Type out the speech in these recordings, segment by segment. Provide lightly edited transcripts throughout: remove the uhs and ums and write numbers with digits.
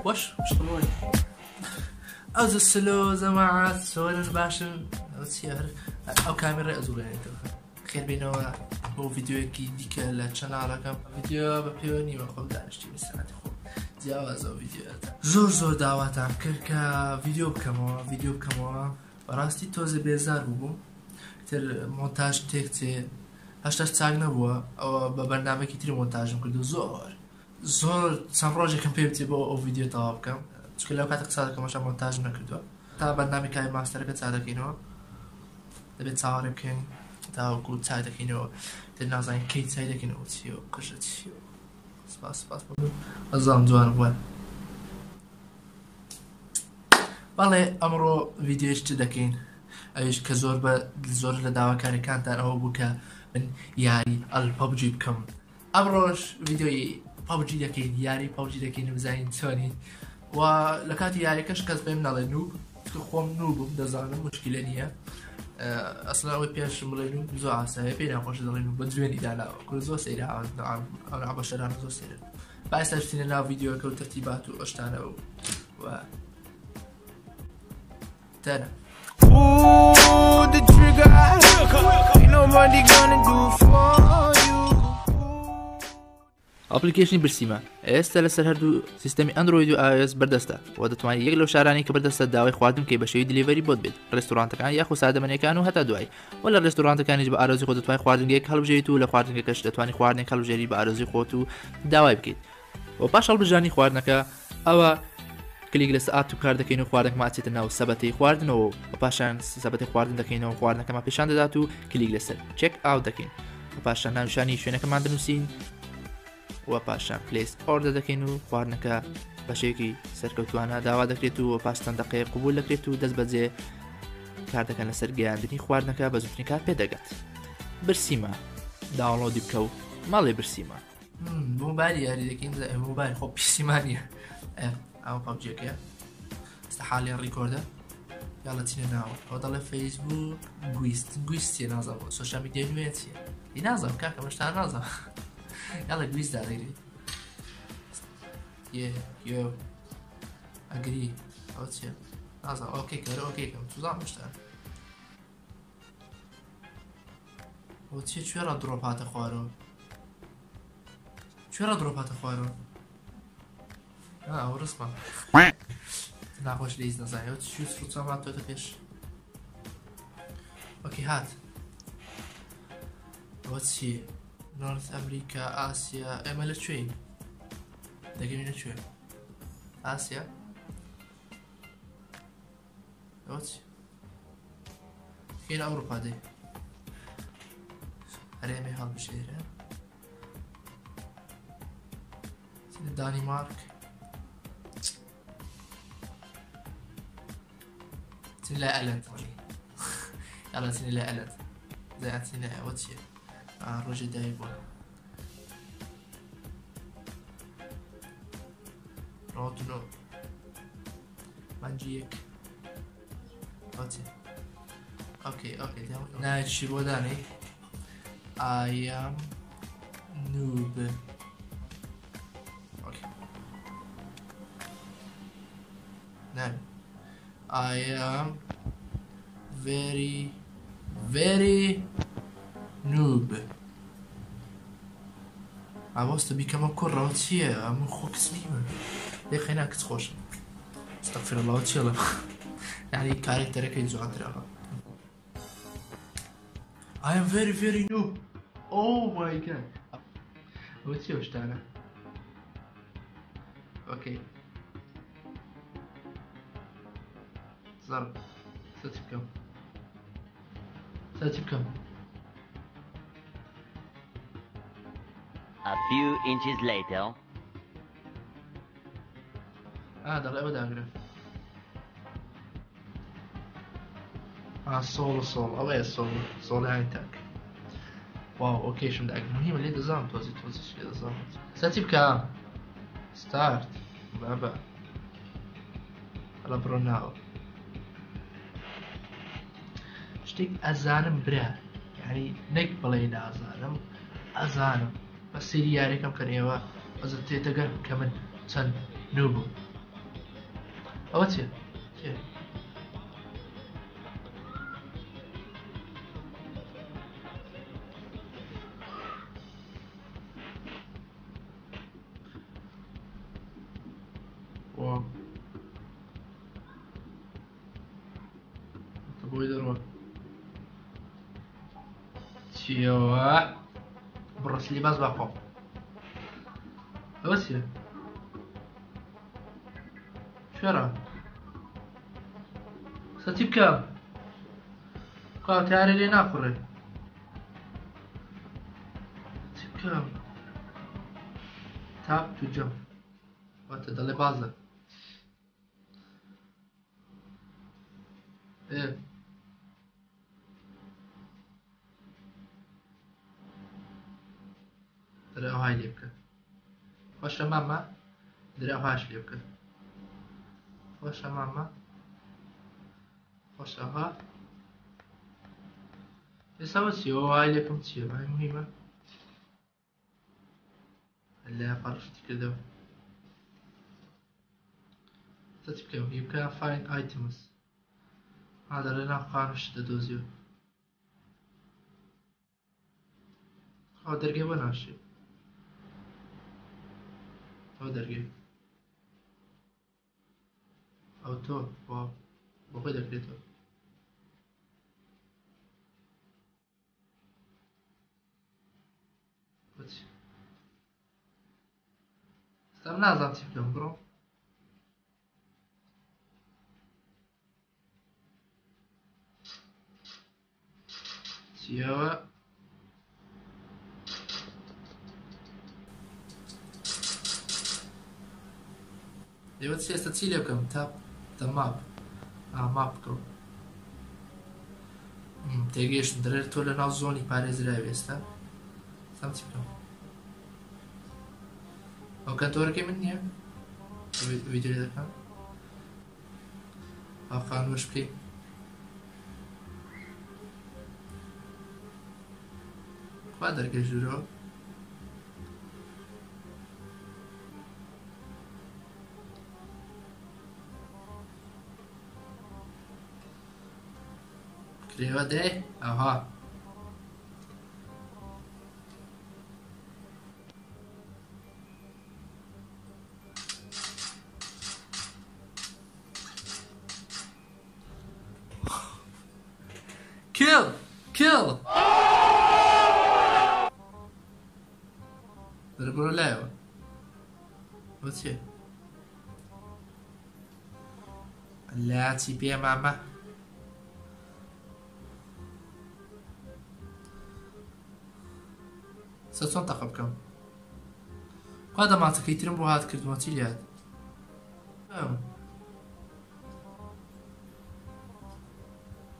واش شغلوني از السلو جماعة سوالن باشن سيار او كاميرا ازول يعني خير بينو بو فيديو كي ديك لا شانالكم فيديو ببيوني ما خود دانشتي بساعات خو جواز او فيديو زور دعواتم كركا فيديو بكمو راستي توز بيزار بوم تر مونتاج تكتي هشتاش تاگ نبووە ئەوە بە بەرنامەیەکی تری مۆنتاژم کردو زۆر چەند ڕۆژێکم پێ بچێت بۆ ئەو ڤیدیۆ تەواو بکەم چونکە لەو کاتێک قسە دەکەمەشە مۆنتاژ نەکردووە تا بەرنامەی کاری ماستەرەکە چا دەکەینەوە دەبێت چاوەڕێ بکەین تاوەکو چای دەکەینەوە تر نازانین کەی چای دەکەینەوە چییە قژە چییە سپاس ئەزانم جوان بووە بەڵێ ئەمڕۆ ڤیدیۆیش چ دەکەین ئەویش کە زۆر لە داواکاریەکانتان ئەوە بوو کە من یاری ئەلپەبجی بکەم ئەمڕۆژ ڤیدیۆی پەبجی دەکەین یاری پەبجی دەکەین بزانین چۆنین و لە کاتی یاریەکەش کەس پێم نەڵێ نوب خۆم نوبم دەزانم مشکلە نییە ئەسڵا ئەوەی پێشم بڵێ نوب زۆر ئاساییە پێی ناخۆش دەڵێ نوب بە دوێنی داناوە کورد زۆر سەیرە ئەو بەشەرانە زۆر سەیرە با ئێستا بچینە ناو ڤیدیۆکە و تەرتیبات و ئەشتانە و تەنە Pull the trigger, ain't nobody gonna do for you. ئەپلیکیشنی برسیمە ئێستا لەسەر هەردوو سیستەمی ئەندروید و iOS بەردەستە و دەتوانێت یەک لەو شارانی کە بەردەستە داوای خواردن کەی بە شێوەی دلیڤەری بۆت بێت ڕێستۆرانتەکان یاخو سادەمەنیەکان و هەتا دوای و لە ڕێستۆرانتەکانیش بە ئارۆزی خۆت دەتوانێت خواردنگەیەک هەڵبژێریت و لە خواردنگەکەش دەتوانێت خواردنێک هەڵبژێری بە ئارۆزی خۆت و داوای بکەیت و پاش هەڵبژانی خواردنەکە ئەوە کلیک لە سەعات و کار دەکەین و خواردنەکە ماچێتە ناو سەبەتەی خواردنەوە و پاشان سەبەتی خواردن دەکەینەوە خواردنەکەمان پیشان دەدات و کلیک لەسەر چێک ئاوت دەکەین و پاشان ناوشانی شوێنەکەمان دەنووسین و پاشان پلیس ئۆردە دەکەین و خواردنەکە بە شێوەیەکی سەرکەوتوانە داوا دەکرێت و پاستان دەقەیە قبول دەکرێت و دەست بەجێ کار دەکەن لەسەر گەیاندنی خواردنەکە بە زووترین کار پێدەگات برسیمە داوڵۆدی بکە و ماڵێ برسیمە موبایل یاری دەکەین موبایل خۆ پیسیمانیە ئەو پەبجیەکە ئێستا حالیان ڕیکۆردە یاڵە چینە ناوە ئەو دەڵێ فەیسبوک گویستیە نازانم سۆشیال میدیا نوێ چییە ئی نازانم کاکە مەشتا نازانم یاڵە گویست دادەگرێت یۆ ئەگری ئەو چییە نازانم ئۆکەی کەرە ئۆکەیکەم توزان مشتان ئەو چیە کوێرە دڕۆپاتە خوارەوە کوێرە دڕۆپاتە خوارەوە ئەو ڕستمە ناخۆش لەیز نەزانێت چی سوچەمان تۆتە پێش ئۆکەی هات ئەوە چی نۆرت ئەمریکا ئاسیا ئێمە لەکوێین دەگەینە کوێ ئاسیا ئەوە چی خێنە ئەوروپا دەی هەرێمێ هەڵبژێرە دانیمارک سين لا ألد يلا سين لا ألد زي سين لا واتشي روجي دايبون روتنو مانجيك واتشي اوكي نايت شيبو داني I am noob اوكي نعم I am very noob. I was to become a corrupt here. I'm a خوك سليمة. ليه خلينا كتخوش. استغفر الله وتشيله. يعني كاركترك ينزو عن طريقها. I am very noob. Oh my god. وتشيله وش تانا. اوكي. ضرب ساتي بكم A few inches later. دقيقة أبدا أقرأ صول أوه صول هاي تاك واو أوكي شو بدك مهم اللي دزام توزي شو دزام ساتي بكم ستارت بابا على بروناو شتێک ئەزانم برا یعنی نەک بڵێ ئەزانم بە سەیری یاریەکەم کە ئێوە ئەزت تێدەگەن کە من چەند نوبوو ئەوە چێ؟ چێ؟ واو بۆی دەڕوە چیەوە؟ بڕسلی باز باخۆ ئەوە چیە؟ چرا؟ سەتی بکەم کاتیارە لێ ناخوڕێ چی بکەم؟ تاپ تو جەم واتە دەڵێ بازە درێ ئەوهای لێ بکە خۆشە مامە درێ ئەوهاش لێ بکە خۆشە مامە خۆشە ئەوها ئێستا چی ئەوهای لێ بکەم چییە ئەوهای مهمە لە پاڕشتی کردەوە سەتی بکەم هی بکە فاین ئایتمز هذا لنا قانوش دەدۆزیوە ئەو دەرگێ بۆ ناشێ ئەو دەرگێ ئەو تۆ بۆ خۆی دەکرێتەوە ئێستا نازانم چی بکەم بڕۆ چیەوە دەیوێت ئێستا چی لێ بکەم تاپ دە ماپ ماپ بکەم تێگەیشتم دەرێت تۆ لە ناو زۆنی پارێزراوی ئێستا سام چی بکەم ئەو کەنتۆرەکەی من نییە ڤیدیۆ دەکەم ئەو قانوش بکەی خوا دەرگە ژوورەوە کرێوە دێ ئەوها kill برو لایەوە ئەوە چێ لاچی پێ مامە سە چۆن تەقە بکەم خوا دەماچەکەی ترم بۆ هات کردووە چی لات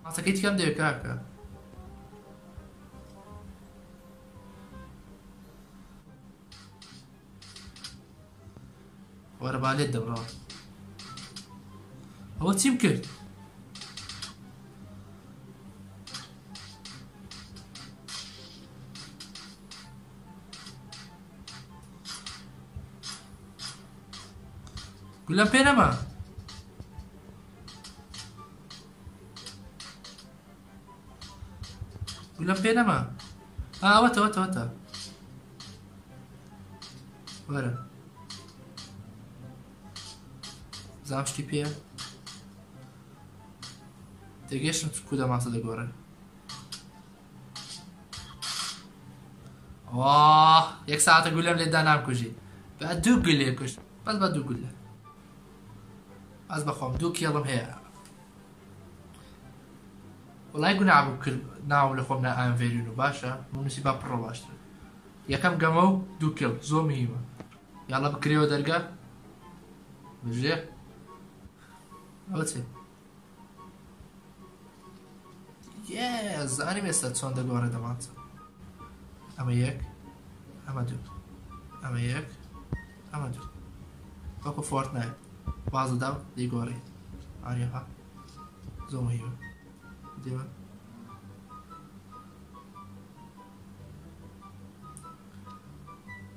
ماچەکەی تکەم دەوێت کاکە وەرە با لێت دەبڕەوە ئەوە چیم کرد گولەم پێ نەما گولەم پێ نەما ئەوەتە وەرە زانام شتی پێە تێگەیشتم کو دەماسە دەگۆڕێ یەک ساعتە گولەم لێدا نامکوژی بە دوو گول لێ کوشت بەس بە دوو گولە ئەس بەخۆم دوو کێڵم هەیە وڵای گونابوو کرد ناو لە خۆم ئەڤێرین و باشە نووسی با پڕۆ باشتر یەکەم گەمە و دوو کێڵ زۆر مهمە یاڵە بکرێەوە دەرگا بژێ ئەوە چێ زانیم ئێستا چۆن دەگۆڕێ دەمانچە ئەمە یەک ئەمە دوو ئەمە یەک ئەمە دوو وەکو فۆرت نایە بازەدا و دەیگۆڕێ ئاریەها زۆر مهمە دێوە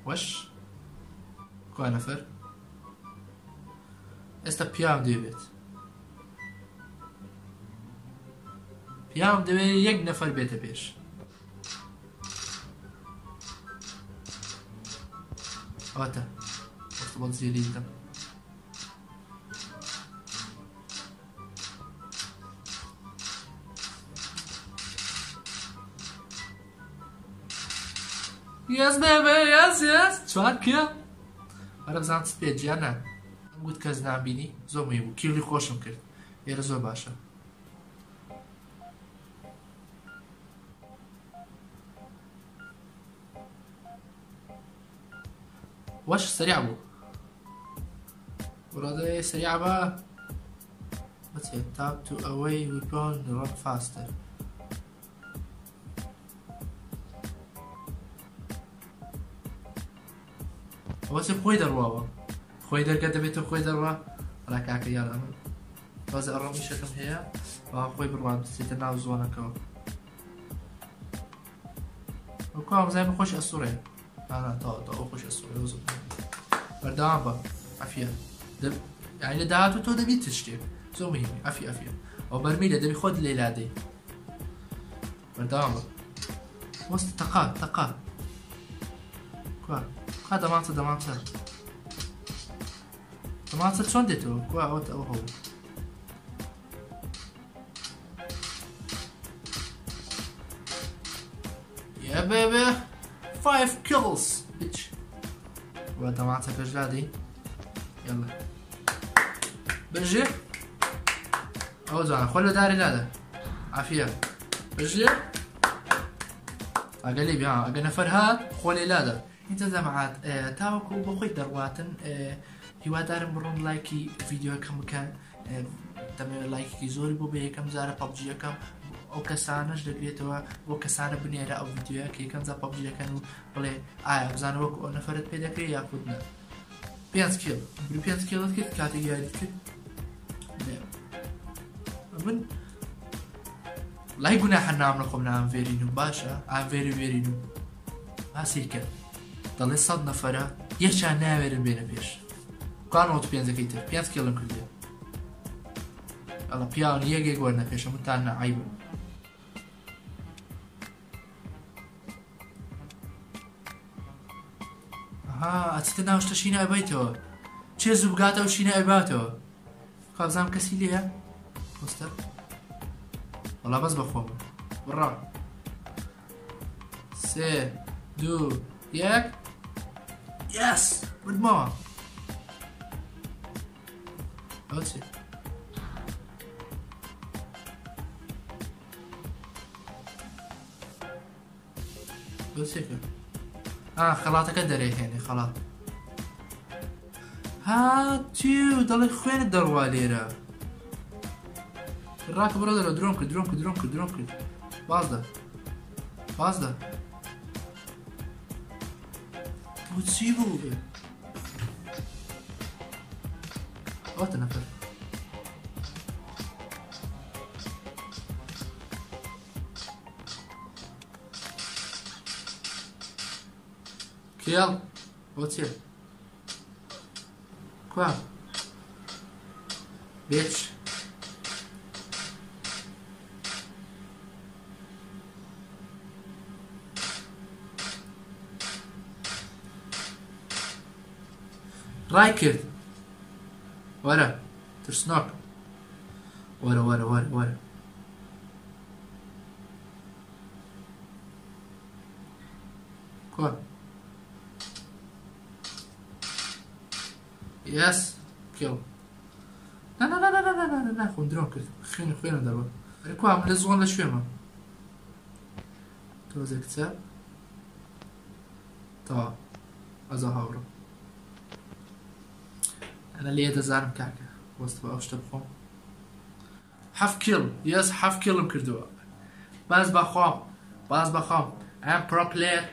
وەش کوای نەفەر ئێستا پیام دەوێت یام دەوێت یەک نەفەر بێتە پێش ئەوەتە بەڵ زیێری دەم Yes, baby, yes. چوار کێ؟ وەرە بزانم چ پێت گیانە ئەم گوت کەس نابینی زۆر مهمە بوو کیڵی خۆشم کرد ئێرە زۆر باشە وەش سەریع بوو ڕادەیە سەریع بە بچێت tap to away weapon run faster ئەوەسێ خۆی دەڕواوە خۆی دەرگە دەبێتە خۆی دەڕوا ڕا کاکە یان ئەمە بازە ئەڕەمی شەکەم هەیە خۆی بڕوان بچێتە ناو زۆنەکەەوە وەکو ئەمزای خۆش ئەسوڕێ ئەو خۆش ئەسوڕێ زۆر بەردەوام بە ئەفیە یعنی لە داهاتوو تۆ دەبیت شتێک زۆر مهمە ئەفی ئەو بەرمیلە دەبی خۆت لێلادەی بەردەوام بە وەستە تەقا خا دەمانچە چۆن دێتەوە کو ئەوەت ئەو هەوو Yeah baby 5 kills bitch وە دەمانچە پێش لادەی یاڵا بژێ ئەو جوانە خۆ لە داری لادە عافیە بژێ ئەگە لێ بیا ئەگە نەفەر هات خۆ لێ لادە اینجا جەماعەت تاوەکو بۆ خۆی دەڕواتن هیوادارم بڕۆن لایکی ڤیدیۆەکەم بکەن دەمەوێت لایکێکی زۆری بۆ بە یەکەم جارە پەبجیەکەم ئەو کەسانەش دەگرێتەوە بۆ کەسانە بنێرە ئەو ڤیدیۆیە کە یەکەم جا پەبجیەکەن و بڵێ ئایا بزانە وەکو ئەو نەفەرت پێ دەکرێت یاخود نە 5 کیڵ 5 کیڵت کرد کاتێک یاریت کرد من لای گوناحە نام لە خۆم ئامڤێرین و باشە ئامڤێری وێرین و باسی کرد دەڵێ 100 نەفەرە یەکیان ناوێرن بێنە پێش کانەوە تو 5ەکەی تر 5 کیڵم کردێ ئەڵە پیاوە یەکێک وەرنە پێشە متان نەعیبە ئەچتە ناو شتە شینە ئەبەیتەوە چێ زوو بگاتە و شینە ئەباتەوە خابزانم کەسی لێیە وەستە وەڵا بەس بەخۆم بڕا 3 2 1 Yes! بردمەوە ئەوە چێ ئەوە چێکە خەڵاتەکە دەرێهێنێ خەڵات هاتیو دەڵێ خوێنت دەڕوا لێرە ڕاکە بڕۆ دەرەوە درۆم کرد بازدە بۆ چی بوو بێ ئەوەتە نەفەر کێڵ بۆ چێ کوا بێچ ڕای کرد وەرە ترسناک وەرە کوا Yes, kill. نه خۆم درۆم کرد خوێنم دەڕوە کوام لە زۆن لە شوێمە تۆزێک چە تا ئەزا هاوڕە ئەنە لێ دەزانم کاکە وەست بە ئەو شتە بخۆم 7 کیڵ یەس 7 کیڵم کردووە باز بەخۆم ئەم پڕۆپلێر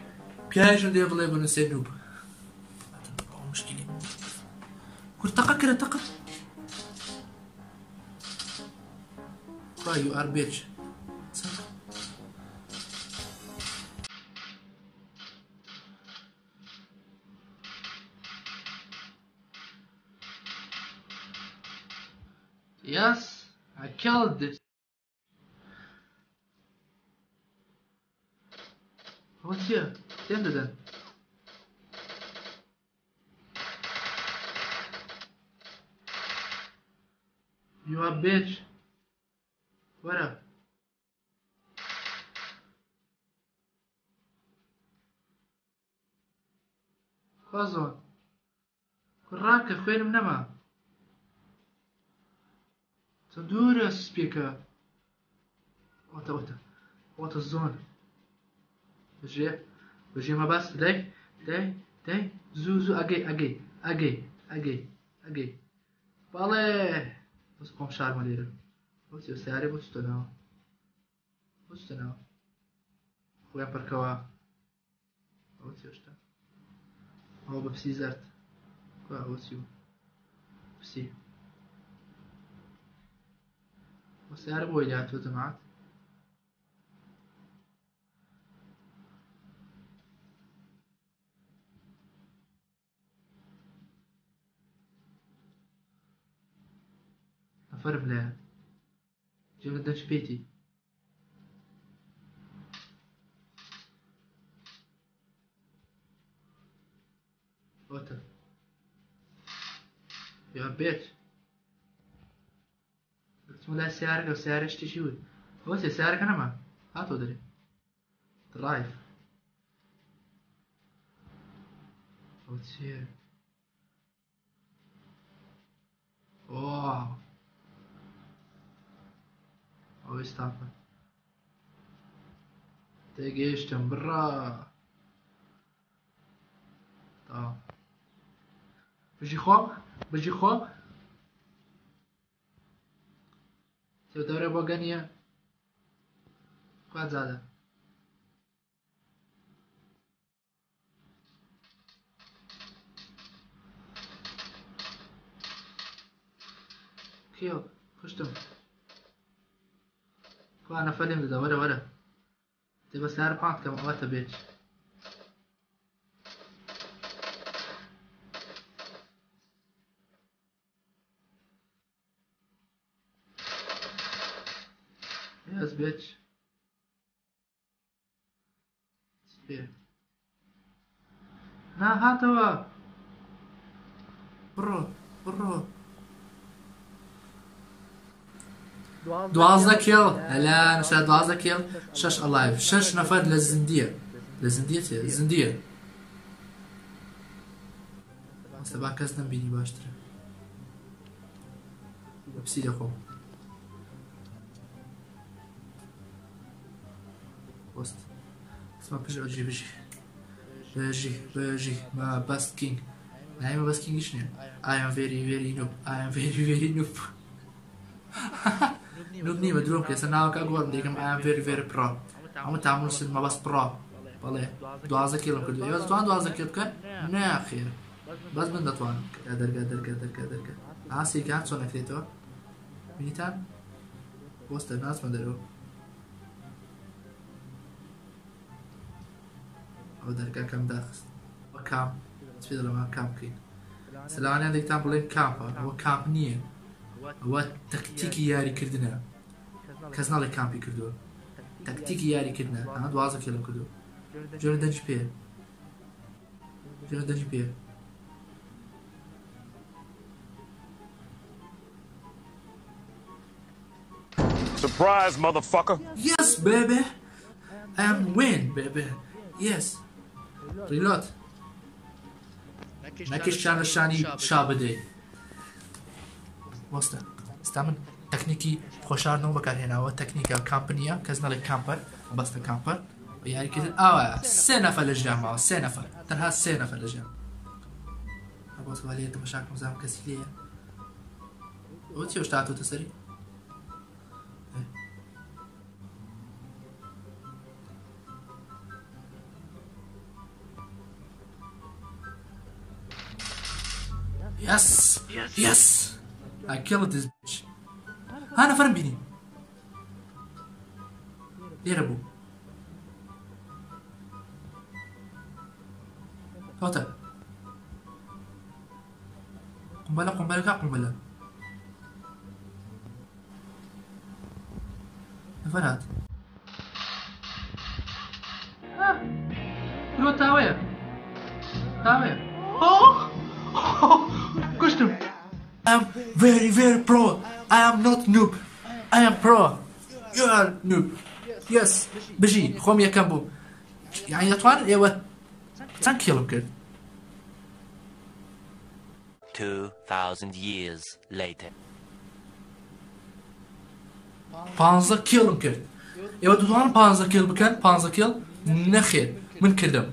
پیاژم دێ بڵێ بنووسێ نووب مشکلی تقا كده تقا you are bitch Yes, I killed this چییە تێم دەدەن You a bitch وەرە خوازۆن ڕاکە خوێنم نەما چەند دوورە سپێکە ئۆتە زۆن بەژێ مەباس دەی زوو ئەگەی بەڵێ بەس خۆم شارمە لێرە بۆ سیارێ بۆ چتەنەوە خۆیان پەرکەوە ئەوە چێشتا ئەوە بە پسی زەرد ئەوە چی بوو پسی بۆ سیارە بۆی لاتۆ جەماعەت نەفەرم لایە جێگە دەچ پێیتی ئۆتە یا بێت بچمە لای سیارەکە و سیارە شتێکی وت ئەوە چێ سیارەکە نەما هاتۆ دەرێ درایڤ ئەوە چییە واو ئەوەی ستاپە تێگەیشتم بڕا بژی خۆ تێ دەورێ بۆ گەنیە خوازادە کێڵ خوشتم خوا نەفەرێم دەدا وەرە تێ بە سیارە پانت کەم ئەوەتە بێت Yes, bitch. Spear. Na هاتەوە بڕۆ 12 کێڵ هەلا نووسرا 12 کێڵ 6 ئەلایڤ 6 نەفەر لە زیندیە ئەستا با کەس نەمبینی باشترە پسی دەخۆم وست اسمع بژی ما best king نایمە best king شنێ I am very noob noob نیمە درۆم کەسە ناوەکە گۆڕم دێکم I am very pro هەموو تاموسن مە بەس pro بەڵێ 12 کیلۆ کردو ئێوە دەتوان 12 کیلۆ بکەن ناخێر بەس من دەتوانم دەرگا ئاسیکان چۆن نەکرێتەوە بینیتان بۆستە ناچمە دەرەوە ئەو دەرگاکەم داخست وە کام چێ دەڵێمان کام بکەین سەلاوانیان دەیتان بڵێن کامپە ئەوە کامپ نییە ئەوە تەکتیکی یاریکردنە کەس ناڵێ کامپی کردووە تەکتیکی یاریکردنە ئەمە 12 کیلۆ کردو جۆرە دەنج پێ Surprise, motherfucker! Yes, baby! I am win, baby! Yes! Reload! نەکەش شانەشانی شا بدەیت وەستە ئێستا من تەکنیکی خۆشاردنەوە بەکارهێناوە تەکنیکە کامپنیە کەس نەڵێ کامپەر بەستە کامپەر بە یاریکردن ئاوە 3 نەفەر لە ژیانماوە 3 نەفەر تەنها 3 نەفەر لە ژیان ئەبۆسوە لێ تەمەشاکەم زانم کەسی لێیە ئەوە چی هێشتا هاتووتە سەری Yes! I killed this bitch. ها نفرم بینی لێرە بوو کەوتە قومبەلەکە قومبەلە نەفەر هات am very very pro. I am not noob. I am pro. You are noob. Yes. بجي خۆم یەکەم بوو. يعني دەتوان ئێوە چەند کیڵم کرد؟ 2,000 years later. 15 کیڵم کرد. ئێوە دەتوانن 15 کیڵ بکەن 15 کیڵ نەخێر من کردم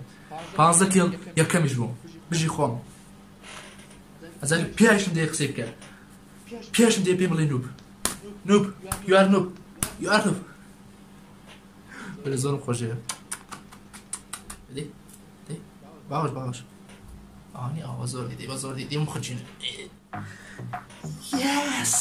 15 کیڵ یەکەمیش بووم بژی خۆم ئەزانێ پێشم دێ قسەی بکە پێشم دێ پێم بڵێ نوب نوب you are noob you are noob بەلێ زۆرم خۆشەیە دێ دێ باوەش ئانی ئاوا زۆر دێ بە زۆر دێم خۆچین yes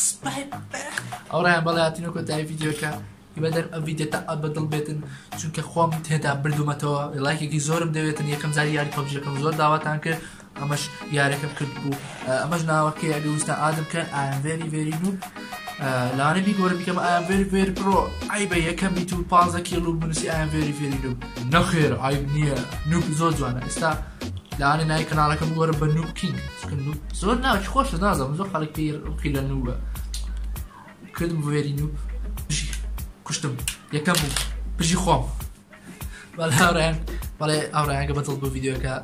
ئەوڕایان بەڵێ هاتینە کۆتایی ڤیدیۆکە هیبەدەر ئەم ڤیدیۆ تا بەدڵ بێتن چونکە خۆم تێدا بردومەتەوە لایکێکی زۆرم دەوێتن یەکەم زاری یاری پەبجیەکەم زۆر داواتان کرد ئەمەش یارەکەم کرد بوو ئەمەش ناوەکەی ئەگە ویستان ئادەم کە I am very very noob لانە بیگۆرە بیکەم I am very very pro ئای بە یەکەم بیت و 15 کیلو بنووسی I am very very noob نەخێر ئایب نییە نوب زۆر جوانە ئێستا لانە نای کەناڵەکەم گۆرە بە نوب کینگ زۆر ناوکی خۆشە نازەم زۆر خەڵک پێی لە نوبە کردم very noob بژی کوشتم یەکەم بوو بژی خۆم بەڵێ هاوڕێیان بەڵێ ئاوڕێیانگە بەدڵ بۆ ڤیدیۆکە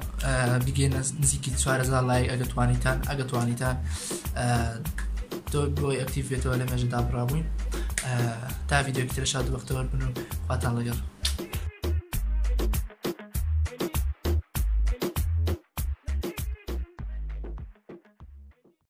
بگەینە نزیکی 4000 لایک ئەگە توانیتان تۆ بۆی ئەکتیڤ بێتەوە لە مێژەدا بڕابووین تا ڤیدیۆکی ترە شاد وەختەوە بن و خواتان لەگەڵ